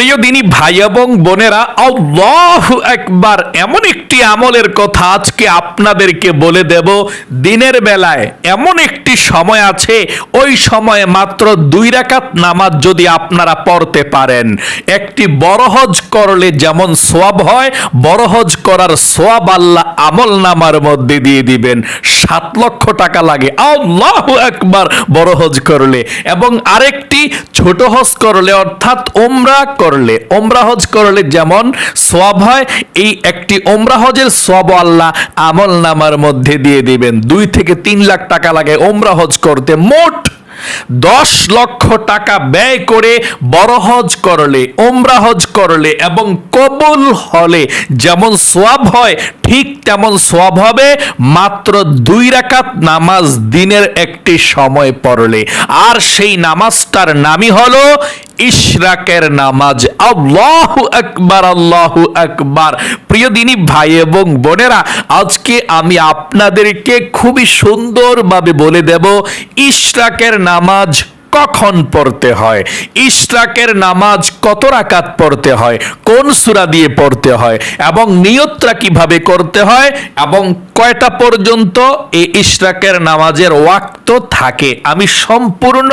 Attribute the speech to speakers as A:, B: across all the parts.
A: প্রিয় দিনী ভাই এবং বোনেরা, আল্লাহু আকবার, এমন একটি আমলের কথা আজকে আপনাদেরকে বলে দেব। দিনের বেলায় এমন একটি সময় আছে, ওই সময়ে মাত্র 2 রাকাত নামাজ যদি আপনারা পড়তে পারেন, একটি বড় হজ করলে যেমন সওয়াব হয়, বড় হজ করার সওয়াব আল্লাহ আমল নামার মধ্যে দিয়ে দিবেন। 7 লক্ষ টাকা লাগে আল্লাহু আকবার বড় হজ করলে, এবং আরেকটি ছোট হজ করলে অর্থাৎ ওমরা করলে, ওমরা হজ করলে যেমন সওয়াব হয়, এই একটি ওমরা হজের সওয়াব আল্লাহ আমল নামার মধ্যে দিয়ে দিবেন। 2 থেকে 3 লাখ টাকা লাগে ওমরা হজ করতে। মোট 10 লক্ষ টাকা ব্যয় করে বড় হজ করলে, ওমরা হজ করলে এবং কবুল হলে যেমন সওয়াব হয়, ঠিক তেমন সওয়াব হবে মাত্র 2 রাকাত নামাজ দিনের একটি সময় পড়লে। আর সেই নামাজটার নামই হলো ইশরাকের নামাজ। আল্লাহু আকবার, আল্লাহু আকবার। প্রিয় দিনী ভাই এবং বোনেরা, আজকে আমি আপনাদেরকে খুবই সুন্দরভাবে বলে দেব ইশরাকের নামাজ কখন পড়তে হয়, ইশরাকের নামাজ কত রাকাত পড়তে হয়, কোন সূরা দিয়ে পড়তে হয় এবং নিয়তটা কিভাবে করতে হয় এবং কয়টা পর্যন্ত এই ইশরাকের নামাজের ওয়াক্ত থাকে। আমি সম্পূর্ণ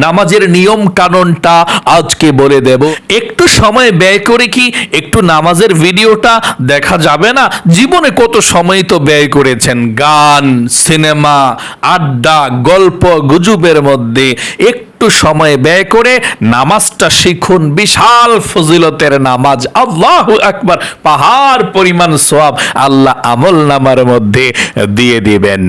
A: নামাজের নিয়ম কানুনটা আজকে বলে দেব। একটু সময় ব্যয় করে কি একটু নামাজের ভিডিওটা দেখা যাবে না? জীবনে কত সময় তো ব্যয় করেছেন গান, সিনেমা, আড্ডা, গল্প গুজবের মধ্যে। একটু সময় ব্যয় করে নামাজটা শিখুন। বিশাল ফজিলতের নামাজ, আল্লাহু আকবার। পাহাড় পরিমাণ সওয়াব আল্লাহ আমল নামার মধ্যে দিয়ে দিবেন।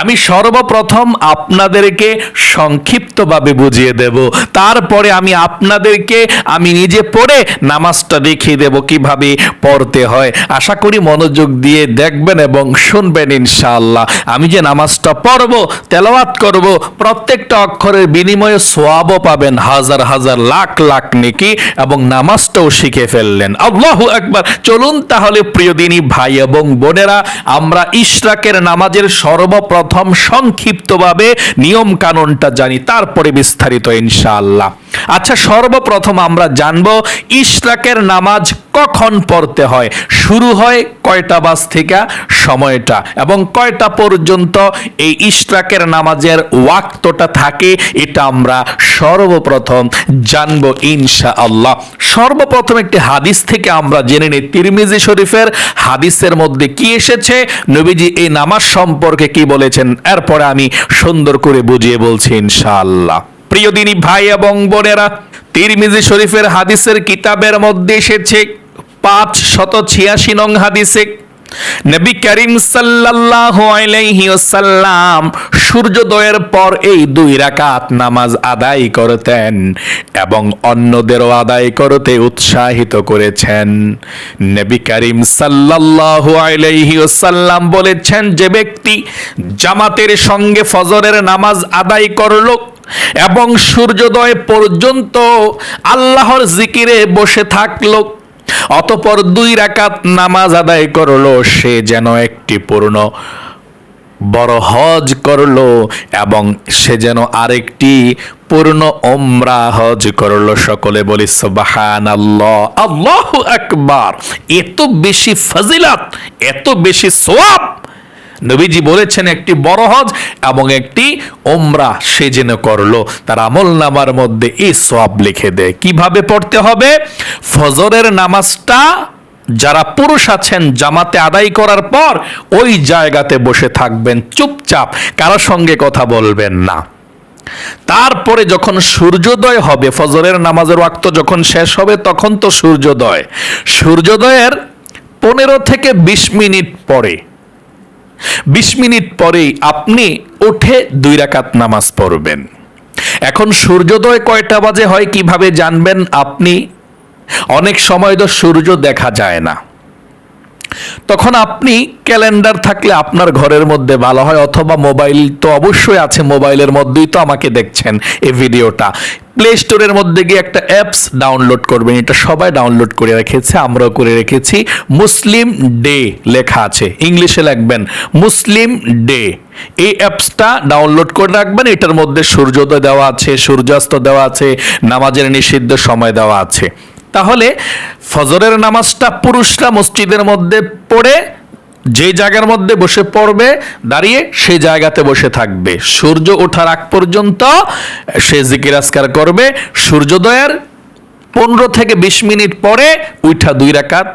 A: আমি সর্বপ্রথম আপনাদেরকে সংক্ষিপ্তভাবে বুঝিয়ে দেব, তারপরে আমি আপনাদেরকে আমি নিজে পড়ে নামাজটা দেখিয়ে দেব কিভাবে পড়তে হয়। আশা করি মনোযোগ দিয়ে দেখবেন এবং শুনবেন ইনশাআল্লাহ। আমি যে নামাজটা পড়ব, তেলাওয়াত করব, প্রত্যেকটা অক্ষরের বিনিময়ে সওয়াবও পাবেন, হাজার হাজার লাখ লাখ নেকি, এবং নামাজটাও শিখে ফেললেন। আল্লাহু আকবার। চলুন তাহলে প্রিয় দিনী ভাই এবং বোনেরা, আমরা ইশরাকের নামাজের সর্বপ্রথম সংক্ষিপ্তভাবে নিয়ম কানুনটা জানি, তারপরে বিস্তারিত ইনশাআল্লাহ। আচ্ছা, সর্বপ্রথম আমরা জানবো ইশরাকের নামাজ কখন পড়তে হয়, শুরু হয় কয়টা বাজ থেকে সময়টা, এবং কয়টা পর্যন্ত এই ইশরাকের নামাজের ওয়াক্তটা থাকে, এটা আমরা সর্বপ্রথম জানবো ইনশাআল্লাহ। সর্বপ্রথম একটি হাদিস থেকে আমরা জেনে নিই, তিরমিজি শরীফের হাদিসের মধ্যে কি এসেছে, নবীজি এই নামাজ সম্পর্কে কি বলেছেন, এরপরে আমি সুন্দর করে বুঝিয়ে বলছি ইনশাআল্লাহ। প্রিয় দিনী ভাই এবং বোনেরা, তিরমিজি শরীফের হাদিসের কিতাবের মধ্যে এসেছে 586 নং হাদিসে নবী করিম সাল্লাল্লাহু আলাইহি ওয়াসাল্লাম সূর্যোদয়ের পর এই 2 রাকাত নামাজ আদায় করতেন এবং অন্যদেরও আদায় করতে উৎসাহিত করেছেন। নবী করিম সাল্লাল্লাহু আলাইহি ওয়াসাল্লাম বলেছেন, যে ব্যক্তি জামাতের সঙ্গে ফজরের নামাজ আদায় করলো এবং সূর্যোদয় পর্যন্ত আল্লাহর জিকিরে বসে থাকলো, অতঃপর 2 রাকাত নামাজ আদায় করলো, সে যেন একটি পূর্ণ বড় হজ করলো এবং সে যেন আরেকটি পূর্ণ ওমরা হজ করলো। সকলে বলি সুবহানাল্লাহ, আল্লাহু আকবার। এত বেশি ফজিলত, এত বেশি সওয়াব নবীজি বলেছেন, একটি বড় হজ এবং একটি ওমরা সে যেন করলো, তার আমল নামার মধ্যে এই সওয়াব লিখে দেয়। কিভাবে পড়তে হবে? ফজরের নামাজটা যারা পুরুষ আছেন জামাতে আদায় করার পর ওই জায়গাতে বসে থাকবেন, চুপচাপ, কারোর সঙ্গে কথা বলবেন না। তারপরে যখন সূর্যোদয় হবে, ফজরের নামাজের ওয়াক্ত যখন শেষ হবে, তখন তো সূর্যোদয়ের 15 থেকে 20 মিনিট পরে, 20 মিনিট পরেই আপনি উঠে 2 রাকাত নামাজ পড়বেন। এখন সূর্যোদয় কয়টা বাজে হয় কিভাবে জানবেন আপনি? অনেক সময় তো সূর্য দেখা যায় না, তখন আপনি ক্যালেন্ডার থাকলে আপনার ঘরের মধ্যে ভালো হয়, অথবা মোবাইল তো অবশ্যই আছে, মোবাইলের মধ্যেই তো আমাকে দেখছেন এই ভিডিওটা। প্লে স্টোরের মধ্যে গিয়ে একটা অ্যাপস ডাউনলোড করবেন, এটা সবাই ডাউনলোড করে রেখেছে, আমরাও করে রেখেছি। মুসলিম ডে লেখা আছে, ইংলিশে লিখবেন মুসলিম ডে। এই অ্যাপসটা ডাউনলোড করে রাখবেন, এটার মধ্যে সূর্যোদয় দেওয়া আছে, সূর্যাস্ত দেওয়া আছে, নামাজের নিষিদ্ধ সময় দেওয়া আছে। তাহলে ফজরের নামাজটা পুরুষরা মসজিদের মধ্যে পড়ে যে জায়গার মধ্যে বসে পড়বে, দাঁড়িয়ে সেই জায়গাতে বসে থাকবে, সূর্য ওঠার আগ পর্যন্ত সে জিকির আজকার করবে। সূর্যোদয়ের 15 থেকে 20 মিনিট পরে উঠা 2 রাকাত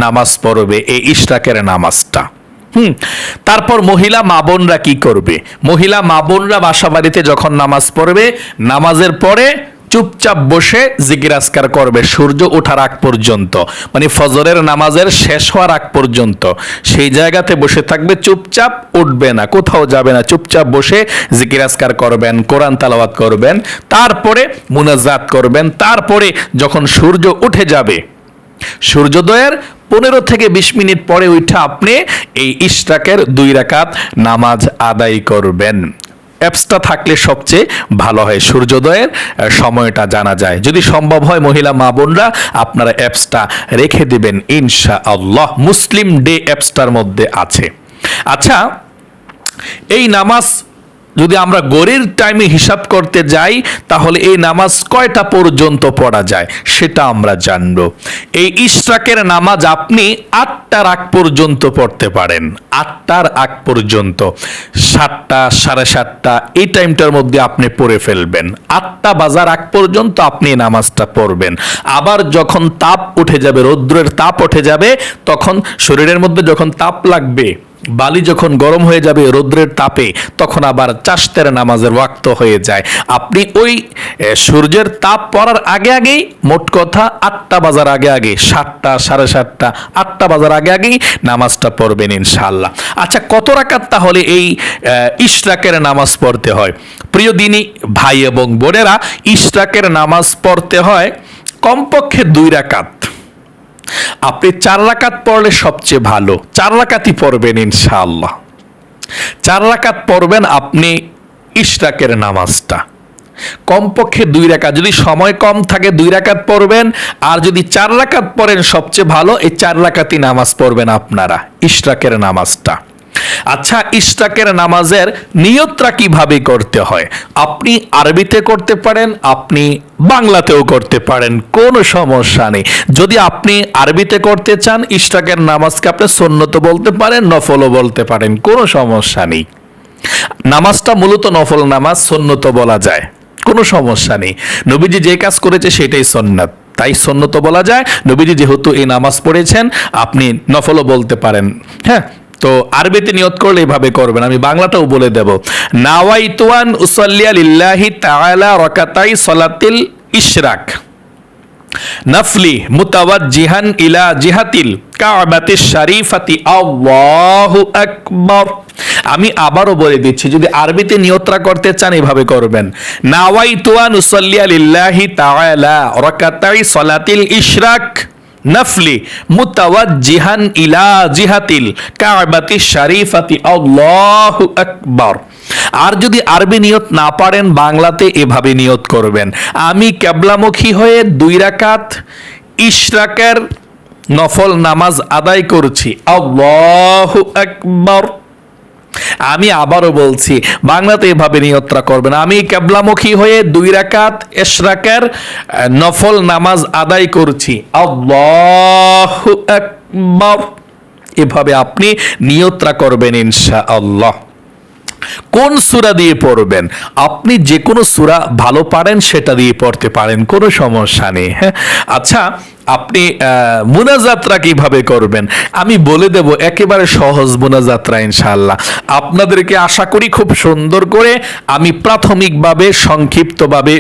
A: নামাজ পড়বে, এই ইশরাকের নামাজটা। তারপর মহিলা মা বোনরা কি করবে? মহিলা মা বোনরা বাসা বাড়িতে যখন নামাজ পড়বে, নামাজের পরে চুপচাপ বসে জিকির আজকার করবে সূর্য ওঠার আগ পর্যন্ত, মানে ফজরের নামাজের শেষ হওয়ার আগ পর্যন্ত সেই জায়গাতে বসে থাকবে, চুপচাপ, উঠবে না, কোথাও যাবে না, চুপচাপ বসে জিকির আজকার করবেন, কোরআন তেলাওয়াত করবেন, তারপরে মুনাজাত করবেন। তারপরে যখন সূর্য উঠে যাবে, সূর্যোদয়ের 15 থেকে 20 মিনিট পরে উঠে আপনি এই ইশরাকের 2 রাকাত নামাজ আদায় করবেন। অ্যাপসটা থাকলে সবচেয়ে ভালো হয়, সূর্যোদয়ের সময়টা জানা যায়। যদি সম্ভব হয় মহিলা মা বোনরা আপনারা অ্যাপসটা রেখে দিবেন ইনশাআল্লাহ, মুসলিম ডে অ্যাপসটার মধ্যে আছে। আচ্ছা, এই নামাজ যদি আমরা গড়ের টাইমে হিসাব করতে যাই, তাহলে এই নামাজ কয়টা পর্যন্ত পড়া যায় সেটা আমরা জানবো। এই ইশরাকের নামাজ আপনি 8টার আগ পর্যন্ত পড়তে পারেন, 8টার আগ পর্যন্ত, 7টা, 7:30 এই টাইমটার মধ্যে আপনি পড়ে ফেলবেন। 8টা বাজার আগ পর্যন্ত আপনি এই নামাজটা পড়বেন। আবার যখন তাপ উঠে যাবে, রৌদ্রের তাপ উঠে যাবে, তখন শরীরের মধ্যে যখন তাপ লাগবে, বালি যখন গরম হয়ে যাবে রৌদ্রের তাপে, তখন আবার চাশতের নামাজের ওয়াক্ত হয়ে যায়। আপনি ওই সূর্যের তাপ পড়ার আগে আগেই, মোট কথা 8টা বাজার আগে আগে, 7টা, 7:30, 8টা বাজার আগে আগেই নামাজটা পড়বেন ইনশাআল্লাহ। আচ্ছা, কত রাকাত তাহলে এই ইশরাকের নামাজ পড়তে হয়? প্রিয় দিনী ভাই এবং বোনেরা, ইশরাকের নামাজ পড়তে হয় কমপক্ষে 2 রাকাত। আপনি 4 রাকাত পড়লে সবচেয়ে ভালো, 4 রাকাতই পড়বেন ইনশাআল্লাহ। 4 রাকাত পড়বেন আপনি ইশরাকের নামাজটা, কমপক্ষে 2 রাকাত। যদি সময় কম থাকে 2 রাকাত পড়বেন, আর যদি 4 রাকাত পড়েন সবচেয়ে ভালো। এই 4 রাকাতই নামাজ পড়বেন আপনারা ইশরাকের নামাজটা। আচ্ছা, ইশরাকের নামাজের নিয়তটা কিভাবে করতে হয়? আপনি আরবিতে করতে পারেন, আপনি বাংলাতেও করতে পারেন, কোনো সমস্যা নেই। যদি আপনি আরবিতে করতে চান, ইশরাকের নামাজকে আপনি সুন্নত বলতে পারেন, নফলও বলতে পারেন, কোনো সমস্যা নেই। নামাজটা মূলত নফল নামাজ, সুন্নত বলা যায়, কোনো সমস্যা নেই। নবীজি যে কাজ করেছে সেটাই সুন্নাত, তাই সুন্নত বলা যায়। নবীজি যেহেতু এই নামাজ পড়েছেন, আপনি নফলও বলতে পারেন। হ্যাঁ, তো আরবিতে নিয়ত করলে এইভাবে করবেন, আমি বাংলাটাও বলে দেব। নাওয়াইতু আন উসাল্লিয়া লিল্লাহি তাআলা রাকাতাই সালাতিল ইশরাক নাফলি মুতাওয়াজ্জিহান ইলা জিহাতিল কাবাতিশ শরীফাতি, আল্লাহু আকবার। আমি আবারও বলে দিচ্ছি, যদি আরবিতে নিয়তরা করতে চান এভাবে করবেন। নাওয়াইতু আন উসাল্লিয়া লিল্লাহি তাআলা রাকাতাই সালাতিল ইশরাক নাফলি মুতাওয়াজ্জিহান ইলা জিহাতিল কাবাতিশ শরীফাতি, আল্লাহু আকবার। আর যদি আরবি নিয়ত না পারেন, বাংলাতে এভাবে নিয়ত করবেন। আমি কিবলামুখী হয়ে 2 রাকাত ইশরাকের নফল নামাজ আদায় করছি, আল্লাহু আকবার। আমি আবারও বলছি, বাংলাতে এভাবে নিয়তটা করবেন। আমি কিবলামুখী হয়ে 2 রাকাত ইশরাকের নফল নামাজ আদায় করছি, আল্লাহু আকবার। এভাবে আপনি নিয়তটা করবেন ইনশাআল্লাহ। কোন সূরা দিয়ে পড়বেন? আপনি যে কোনো সূরা ভালো পারেন সেটা দিয়ে পড়তে পারেন, কোনো সমস্যা নেই। হ্যাঁ, আচ্ছা, আপনি মুনাজাতরা কিভাবে করবেন আমি বলে দেব, একেবারে সহজ মুনাজাতরা ইনশাআল্লাহ। আপনাদেরকে আশা করি খুব সুন্দর করে আমি প্রাথমিকভাবে সংক্ষিপ্তভাবে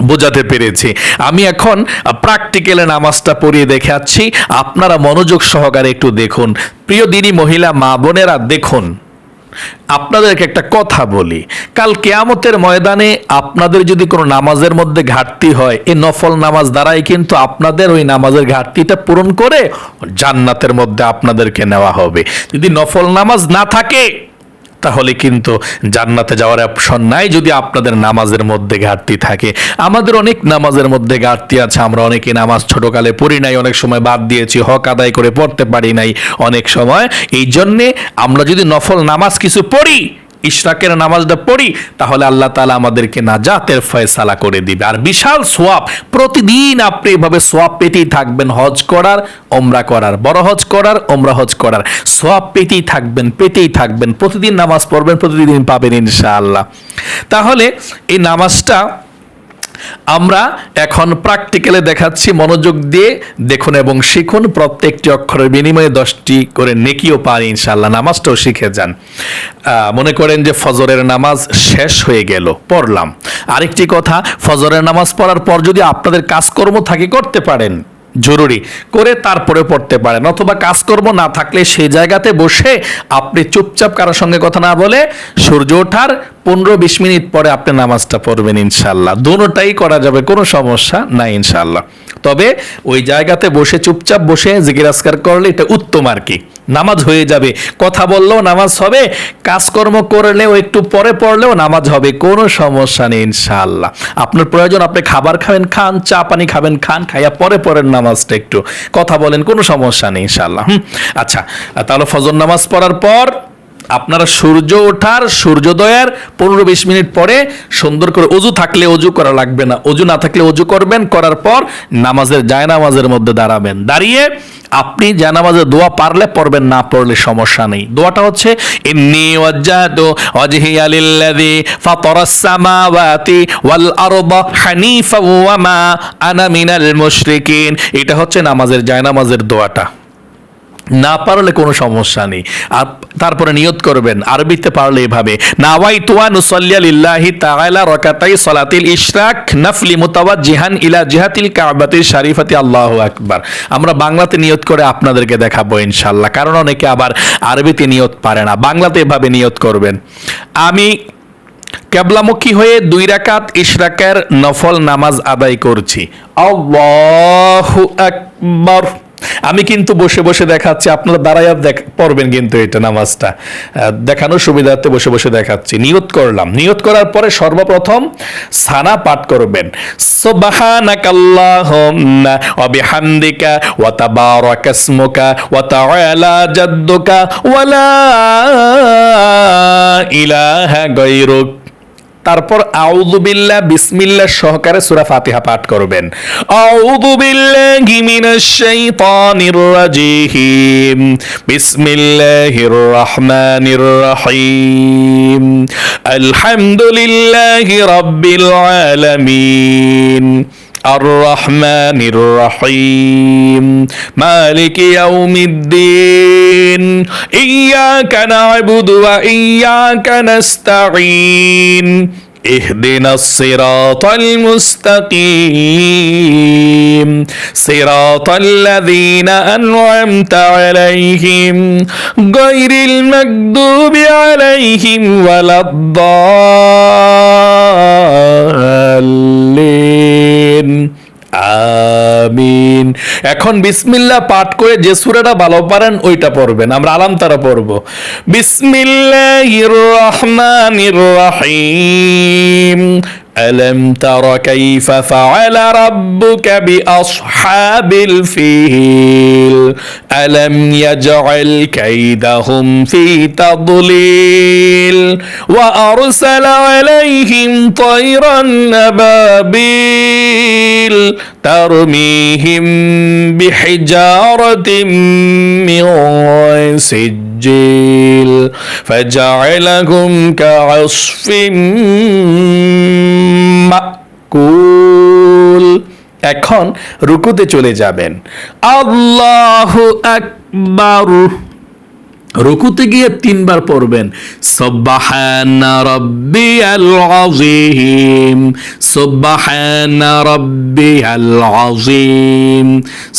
A: বোঝাতে পেরেছি। আমি এখন প্র্যাকটিক্যালে নামাজটা পড়িয়ে দেখাচ্ছি, আপনারা মনোযোগ সহকারে একটু দেখুন। প্রিয় দিনী মহিলা মা বোনেরা, দেখুন, আপনাদেরকে একটা কথা বলি, কাল কিয়ামতের ময়দানে আপনাদের যদি কোনো নামাজের মধ্যে ঘাটতি হয়, এই নফল নামাজ দ্বারাই কিন্তু আপনাদের ওই নামাজের ঘাটতিটা পূরণ করে জান্নাতের মধ্যে আপনাদেরকে নেওয়া হবে। যদি নফল নামাজ না থাকে, তাহলে কিন্তু জান্নাতে যাওয়ার অপশন নাই, যদি আপনাদের নামাজের মধ্যে ঘাটতি থাকে। আমাদের অনেক নামাজের মধ্যে ঘাটতি আছে, আমরা অনেকে নামাজ ছোটকালে পড়ি নাই, অনেক সময় বাদ দিয়েছি, হক আদায় করে পড়তে পারি নাই অনেক সময়। এই জন্যে আমরা যদি নফল নামাজ কিছু পড়ি, ইশরাকের নামাজটা পড়ি, তাহলে আল্লাহ তাআলা আমাদেরকে নাজাতের ফয়সালা করে দিবে। আর বিশাল সওয়াব, প্রতিদিন আপনি এভাবে সওয়াব পেতেই থাকবেন। হজ করার, ওমরা করার, বড় হজ করার, ওমরা হজ করার সওয়াব পেতেই থাকবেন। প্রতিদিন নামাজ পড়বেন, প্রতিদিন পাবেন ইনশাআল্লাহ। তাহলে এই নামাজটা আমরা এখন প্র্যাকটিক্যালে দেখাচ্ছি, মনোযোগ দিয়ে দেখুন এবং শিখুন। প্রত্যেকটি অক্ষরের বিনিময়ে 10টি করে নেকিও পান ইনশাআল্লাহ। নামাজটাও শিখে যান। মনে করেন যে ফজরের নামাজ শেষ হয়ে গেল, পড়লাম। আরেকটি কথা, ফজরের নামাজ পড়ার পর যদি আপনাদের কাজকর্ম থাকে করতে পারেন, জরুরি করে তারপরে পড়তে পারেন, অথবা কাজকর্ম না থাকলে সেই জায়গাতে বসে আপনি চুপচাপ কারোর সঙ্গে কথা না বলে সূর্য ওঠার 15-20 মিনিট পরে আপনি নামাজটা পড়বেন ইনশাআল্লাহ। দুটোটাই করা যাবে, কোনো সমস্যা নাই ইনশাআল্লাহ। তবে ওই জায়গাতে বসে চুপচাপ বসে জিকির আজকার করলে এটা উত্তম আর কি। নামাজ হয়ে যাবে, কথা বললেও নামাজ হবে, কাজকর্ম করলেও একটু পরে পড়লেও নামাজ হবে, কোনো সমস্যা নেই ইনশাআল্লাহ। আপনার প্রয়োজন আপনি খাবার খাবেন খান, চা পানি খাবেন খান, খাইয়া পরে পড়েন নামাজটা, একটু কথা বলেন, কোনো সমস্যা নেই ইনশাআল্লাহ। আচ্ছা, তাহলে ফজর নামাজ পড়ার পর আপনারা সূর্য ওঠার, সূর্যোদয়ের 15-20 মিনিট পরে সুন্দর করে, অজু থাকলে অজু করা লাগবে না, অজু না থাকলে অজু করবেন, করার পর নামাজের জায়নামাজের মধ্যে দাঁড়াবেন। দাঁড়িয়ে আপনি জায়নামাজের দোয়া পারলে পড়বেন, না পড়লে সমস্যা নেই। দোয়াটা হচ্ছে ইন্নী ওয়াজ্জাহতু ওয়াজহিয়া লিল্লাযী ফাতারাস সামাওয়াতি ওয়াল আরদা হানিফা ওয়া মা আনা মিনাল মুশরিকিন। এটা হচ্ছে নামাজের জায়নামাজের দোয়াটা। না পারলে কোনো সমস্যা নেই। আর তারপরে নিয়ত করবেন, আরবিতে পারলে এভাবে, নাওয়াইতু আন উসাল্লিয়া লিল্লাহি তাআলা রাকাতাই সালাতিল ইশরাক নাফলি মুতাওয়াজ্জিহান ইলা জিহাতিল কাবাতিল শারিফাতি আল্লাহু আকবার। আমরা বাংলাতে নিয়ত করে আপনাদেরকে দেখাবো ইনশাআল্লাহ, কারণ অনেকে আবার আরবিতে নিয়ত পারে না। বাংলাতে এভাবে নিয়ত করবেন, আমি কিবলামুখী হয়ে 2 রাকাত ইশরাকের নফল নামাজ আদায় করছি, আল্লাহু আকবার। আমি কিন্তু বসে বসে দেখাচ্ছি, আপনারা দাঁড়াইয়া পড়বেন কিন্তু এটা নামাজটা দেখানোর সুবিধার্থে বসে বসে দেখাচ্ছি। নিয়ত করলাম, নিয়ত করার পরে সর্বপ্রথম সানা পাঠ করবেন, সুবহানাকাল্লাহুম্মা ওয়া বিহামদিকা ওয়া তাবারাকাসমুকা ওয়া তাআলা জাদ্দুকা ওয়া লা ইলাহা গায়রুক। তারপর আউযু বিল্লাহ বিসমিল্লাহ সহকারে সূরা ফাতিহা পাঠ করবেন। আউযু বিল্লাহি মিনাশ শাইতানির রাজিম, বিসমিল্লাহির রহমানির রহিম, আলহামদুলিল্লাহি রাব্বিল আলামিন, الرحمن الرحيم مالك يوم الدين إياك نعبد وإياك نستعين اهدنا الصراط المستقيم صراط الذين أنعمت عليهم غير المغضوب عليهم ولا الضالين আমিন। এখন বিসমিল্লাহ পাঠ করে যে সূরাটা ভালো পারেন ওইটা পড়বেন, আমরা আলাম তারা পড়ব। বিসমিল্লাহির রহমানির রহিম, ألم تر كيف فعل ربك بأصحاب الفيل ألم يجعل كيدهم في تضليل وأرسل عليهم طيرا أبابيل ترميهم بحجارة من سجيل فجعلهم كعصف মাকুল। এখন রুকুতে চলে যাবেন, আল্লাহু আকবার। রুকুতে গিয়ে 3 বার পড়বেন, সুবহানা রাব্বিয়াল আযীম, সুবহানা রাব্বিয়াল আযীম,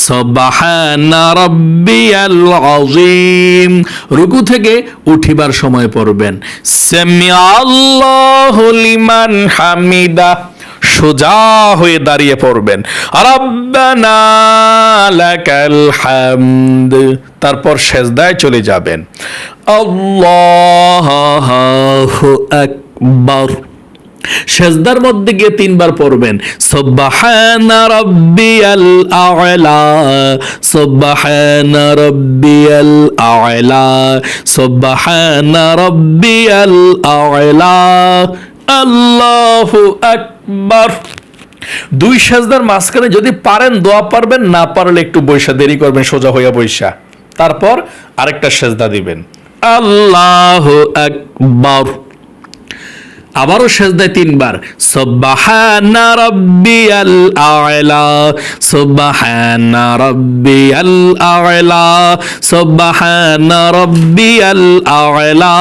A: সুবহানা রাব্বিয়াল আযীম। রুকু থেকে উঠিবার সময় পড়বেন, সামিআল্লাহু লিমান হামিদা। সোজা হয়ে দাঁড়িয়ে পড়বেন, রাব্বানা লাকাল হামদ। তারপর সেজদায় চলে যাবেন, আল্লাহু আকবার। সেজদার মধ্যে গিয়ে 3 বার পড়বেন সুবহানা রাব্বিয়াল আ'লা, সুবহানা রাব্বিয়াল আ'লা, সুবহানা রাব্বিয়াল আ'লা, আল্লাহু আকবার। 2 সেজদার মাঝখানে যদি পারেন দোয়া পারবেন, না পারলে একটু বৈশা দেরি করবেন, সোজা হইয়া বৈশা, তারপর আরেকটা সেজদা দিবেন আল্লাহু আকবার। আবারও সেজদায় 3 বার সুবহানা রাব্বিয়াল আ'লা, সুবহানা রাব্বিয়াল আ'লা, সুবহানা রাব্বিয়াল আ'লা,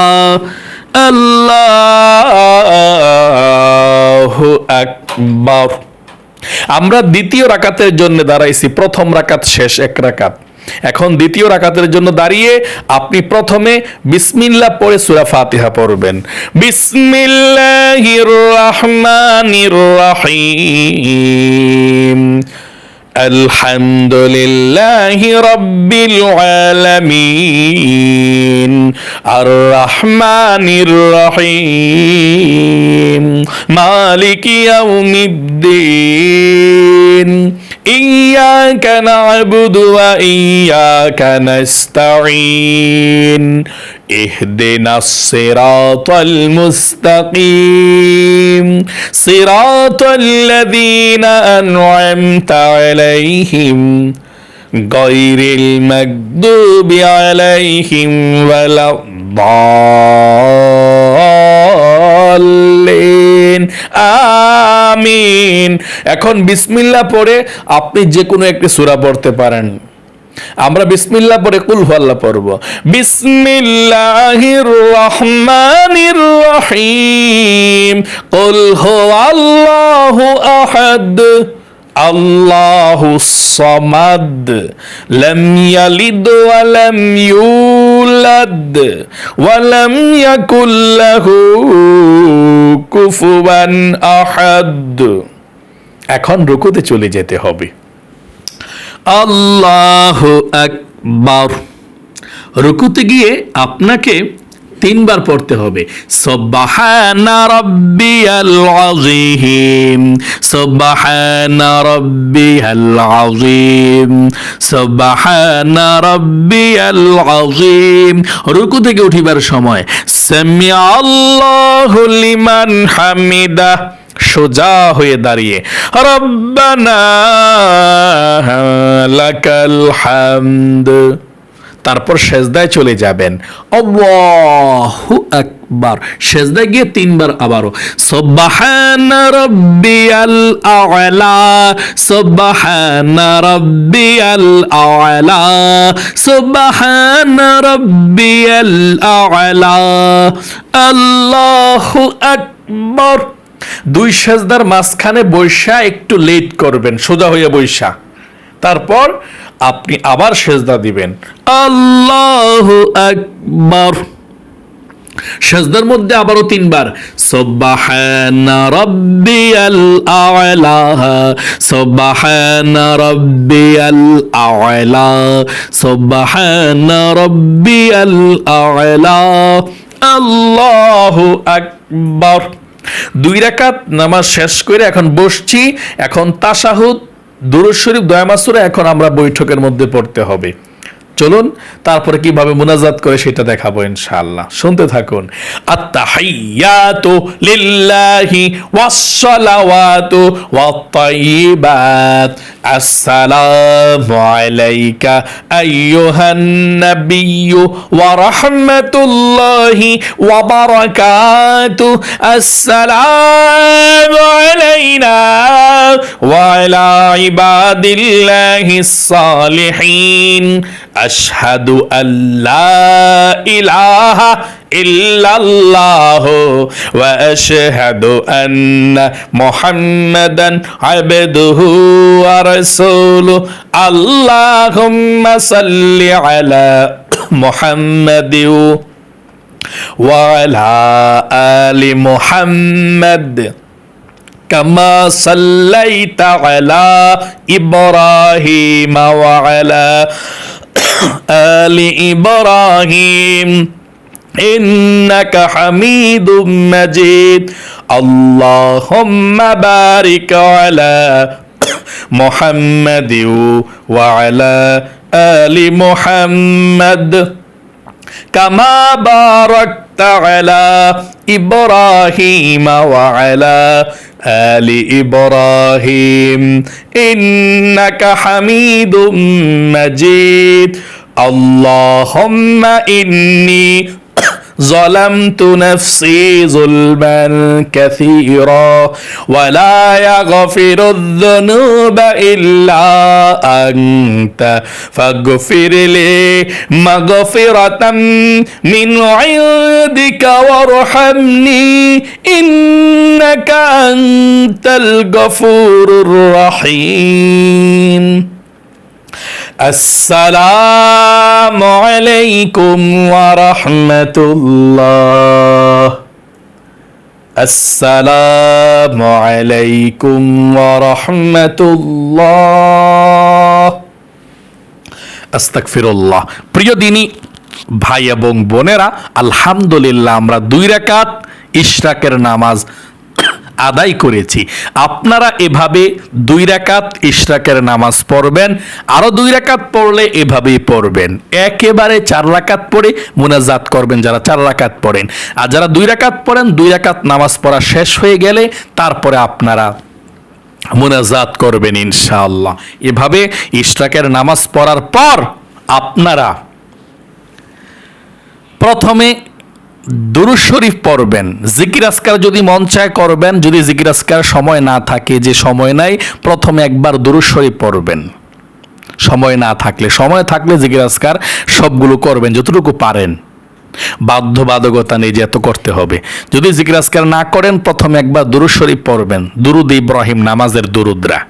A: আল্লাহু আকবার। আমরা দ্বিতীয় রাকাতের জন্য দাঁড়াইছি, প্রথম রাকাত শেষ 1 রাকাত। এখন দ্বিতীয় রাকাতের জন্য দাঁড়িয়ে আপনি প্রথমে বিসমিল্লাহ পড়ে সূরা ফাতিহা পড়বেন। বিসমিল্লাহির রহমানির রহিম, আলহামদুলিল্লাহি রাব্বিল আলামিন, আর রহমানির রহিম, মালিকি ইয়াউমিদ্দিন, ইয়্যাকা না'বুদু ওয়া ইয়্যাকা নাস্তাঈন, ইহদিনাস সিরাতাল মুস্তাকিম, সিরাতাল্লাযীনা আন'আমতা আলাইহিম, গায়রিল মাগদুবি আলাইহিম ওয়ালাদ-দাল্লিন, আমিন। এখন বিসমিল্লাহ পড়ে আপনি যে কোনো একটি সূরা পড়তে পারেন। আমরা বিসমিল্লাহ পড়ে কুল হুয়াল্লাহ পড়ব। বিসমিল্লাহির রহমানির রহিম, কুল হুয়াল্লাহু আহাদ, আল্লাহুস সামাদ, লাম ইয়ালিদ ওয়া লাম ইউলাদ ওয়া লাম ইয়াকুল লাহু কুফুয়ান আহাদ। এখন রুকুতে চলে যেতে হবে। আল্লাহু আকবার। রুকুতে গিয়ে আপনাকে 3 বার পড়তে হবে সুবহানা রাব্বিয়াল আযীম, সুবহানা রাব্বিয়াল আযীম, সুবহানা রাব্বিয়াল আযীম। রুকু থেকে উঠিবার সময় সামিআল্লাহু লিমান হামিদা, সোজা হয়ে দাঁড়িয়ে রব্বানা লাকাল হামদ। তারপর সেজদায় চলে যাবেন আল্লাহু আকবার। সেজদায় গিয়ে 3 বার আবারও সুবহানা রাব্বিয়াল আ'লা, সুবহানা রাব্বিয়াল আ'লা, সুবহানা রাব্বিয়াল আ'লা, আল্লাহু আকবার। 2 সেজদার মাঝখানে বৈশা একটু লেট করবেন, সোজা হয়ে বৈশা, তারপর আপনি আবার সেজদা দিবেন আল্লাহু আকবার। সেজদার মধ্যে আবারও 3 বার সুবহানা রাব্বিয়াল আ'লা, সুবহানা রাব্বিয়াল আ'লা, সুবহানা রাব্বিয়াল আ'লা, আল্লাহু আকবার। 2 রাকাত নামাজ শেষ করে এখন বসছি। এখন তাশাহুদ, দুরূদ শরীফ, দোয়া মাসুরা এখন আমরা বৈঠকের মধ্যে পড়তে হবে। চলুন তারপরে কিভাবে মুনাজাত করে সেটা দেখাবো ইনশাআল্লাহ। শুনতে থাকুন। আত-তাহিয়াতু লিল্লাহি ওয়াস-সালাওয়াতু ওয়াত-তাইয়্যিবাত, আসসালামু আলাইকা আইয়ুহান নাবিয়্যু ওয়া রাহমাতুল্লাহি ওয়া বারাকাতু, আসসালামু আলাইনা ওয়া আলা ইবাদিল্লাহিস সালিহিন, আশহাদু আল্লা ইলাহা ইল্লাল্লাহু ওয়া আশহাদু আন্না মুহাম্মাদান আবদুহু ওয়া রাসূলুহু, আল্লাহুম্মা সাল্লি আলা মুহাম্মাদিন ওয়া আলা আলি মুহাম্মাদ কামা সাল্লাইতা আলা ইব্রাহিম ওয়া আলা آل إبراهيم إنك حميد مجيد اللهم بارك على محمد وعلى آل محمد كما باركت على إبراهيم وعلى آل إبراهيم إنك حميد مجيد اللهم إني ظلمت نفسي ظلما كثيرا ولا يغفر الذنوب إلا أنت فاغفر لي مغفرة من عندك وارحمني إنك أنت الغفور الرحيم السلام عليكم ورحمة الله السلام عليكم ورحمة الله আস্তাগফিরুল্লাহ। প্রিয় দিনী ভাই এবং বোনেরা, আলহামদুলিল্লাহ আমরা 2 রাকাত ইশরাকের নামাজ আদায় করেছি। আপনারা এভাবে 2 রাকাত ইশরাকের নামাজ পড়বেন, আরো 2 রাকাত পড়লে এভাবেই পড়বেন। একেবারে 4 রাকাত পড়ে মুনাজাত করবেন যারা 4 রাকাত পড়েন, আর যারা 2 রাকাত পড়েন 2 রাকাত নামাজ পড়া শেষ হয়ে গেলে তারপরে আপনারা মুনাজাত করবেন ইনশাআল্লাহ। এভাবে ইশরাকের নামাজ পড়ার পর আপনারা প্রথমে দুরূদ শরীফ পড়বেন, জিকির আজকার যদি মন চায় করবেন, যদি জিকির আজকার সময় না থাকে, যে সময় নাই, প্রথমে একবার দুরূদ শরীফ পড়বেন। সময় না থাকলে, সময় থাকলে জিকির আজকার সবগুলো করবেন যতটুকু পারেন, বাধ্যবাধকতা নেই যে এত করতে হবে। যদি জিকির আজকার না করেন প্রথমে একবার দুরূদ শরীফ পড়বেন, দুরুদ ইব্রাহিম নামাজের দুরুদরা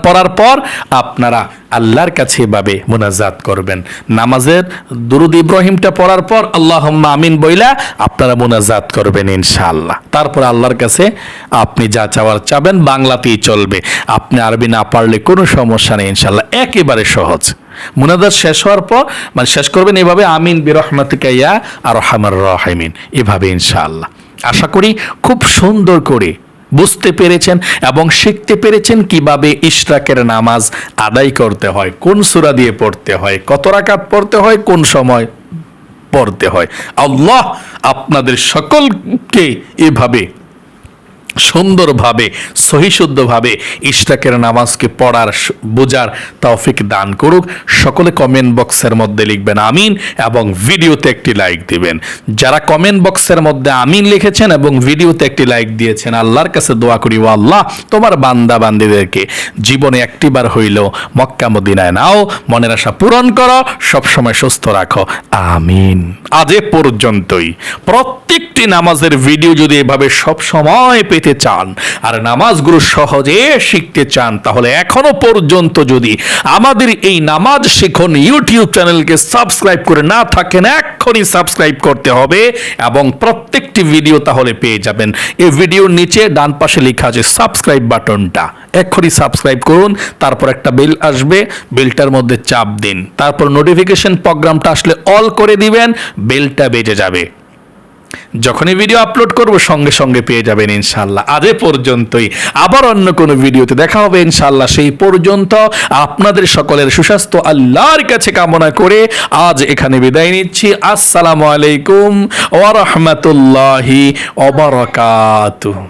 A: পড়ার পর আপনারা আল্লাহর কাছে এভাবে মুনাজাত করবেন। নামাজের দুরুদ ইব্রাহিমটা পড়ার পর আল্লাহুম্মা আমিন বইলা আপনারা মুনাজাত করবেন ইনশাআল্লাহ। তারপর আল্লাহর কাছে আপনি যা চাওয়ার চাবেন, বাংলাতেই চলবে, আপনি আরবি না পারলে কোনো সমস্যা নেই ইনশাআল্লাহ, একেবারে সহজ। মুনাজাত শেষ হওয়ার পর মানে শেষ করবেন এভাবে, আমিন বিরহমাতিকা ইয়া আরহামার রাহিমিন, এভাবে ইনশাআল্লাহ। আশা করি খুব সুন্দর করে বুঝতে পেরেছেন এবং শিখতে পেরেছেন কিভাবে ইশরাকের নামাজ আদায় করতে হয়, কোন সূরা দিয়ে পড়তে হয়, কত রাকাত পড়তে হয়, কোন সময় পড়তে হয়। আল্লাহ আপনাদের সকলকে এভাবে সুন্দরভাবে সহিশুদ্ধভাবে ইশরাকের নামাজকে পড়ার বোঝার তৌফিক দান করুক। সকলে কমেন্ট বক্সের মধ্যে লিখবেন আমিন এবং ভিডিওতে একটি লাইক দিবেন। যারা কমেন্ট বক্সের মধ্যে আমিন লিখেছেন এবং ভিডিওতে একটি লাইক দিয়েছেন, আল্লাহর কাছে দোয়া করি, ও আল্লাহ তোমার বান্দা বান্দীদেরকে জীবনে একটিবার হইলেও মক্কা মদিনায় নাও, মনের আশা পূরণ করো, সবসময় সুস্থ রাখো, আমিন। আজ এ পর্যন্তই। প্রত্যেকটি নামাজের ভিডিও যদি এভাবে সব সময় পেতে চান আর নামাজগুলো সহজে শিখতে চান, তাহলে এখনো পর্যন্ত যদি আমাদের এই নামাজ শিখন ইউটিউব চ্যানেলকে সাবস্ক্রাইব করে না থাকেন, এক্ষুনি সাবস্ক্রাইব করতে হবে এবং প্রত্যেকটি ভিডিও তাহলে পেয়ে যাবেন। এই ভিডিওর নিচে ডান পাশে লেখা আছে সাবস্ক্রাইব বাটনটা, এক্ষুনি সাবস্ক্রাইব করুন। তারপর একটা বেল আসবে, বেলটার মধ্যে চাপ দিন, তারপর নোটিফিকেশন প্রোগ্রামটা আসলে অল করে দিবেন, বেলটা বেজে যাবে। যখনই ভিডিও আপলোড করব সঙ্গে সঙ্গে পেয়ে যাবেন ইনশাআল্লাহ। আজ এ পর্যন্তই, আবার অন্য কোনো ভিডিওতে দেখা হবে ইনশাআল্লাহ। সেই পর্যন্ত আপনাদের সকলের সুস্বাস্থ্য আল্লাহর কাছে কামনা করে আজ এখানে বিদায় নিচ্ছি। আসসালামু আলাইকুম ওয়া রাহমাতুল্লাহি ওয়া বারাকাতুহু।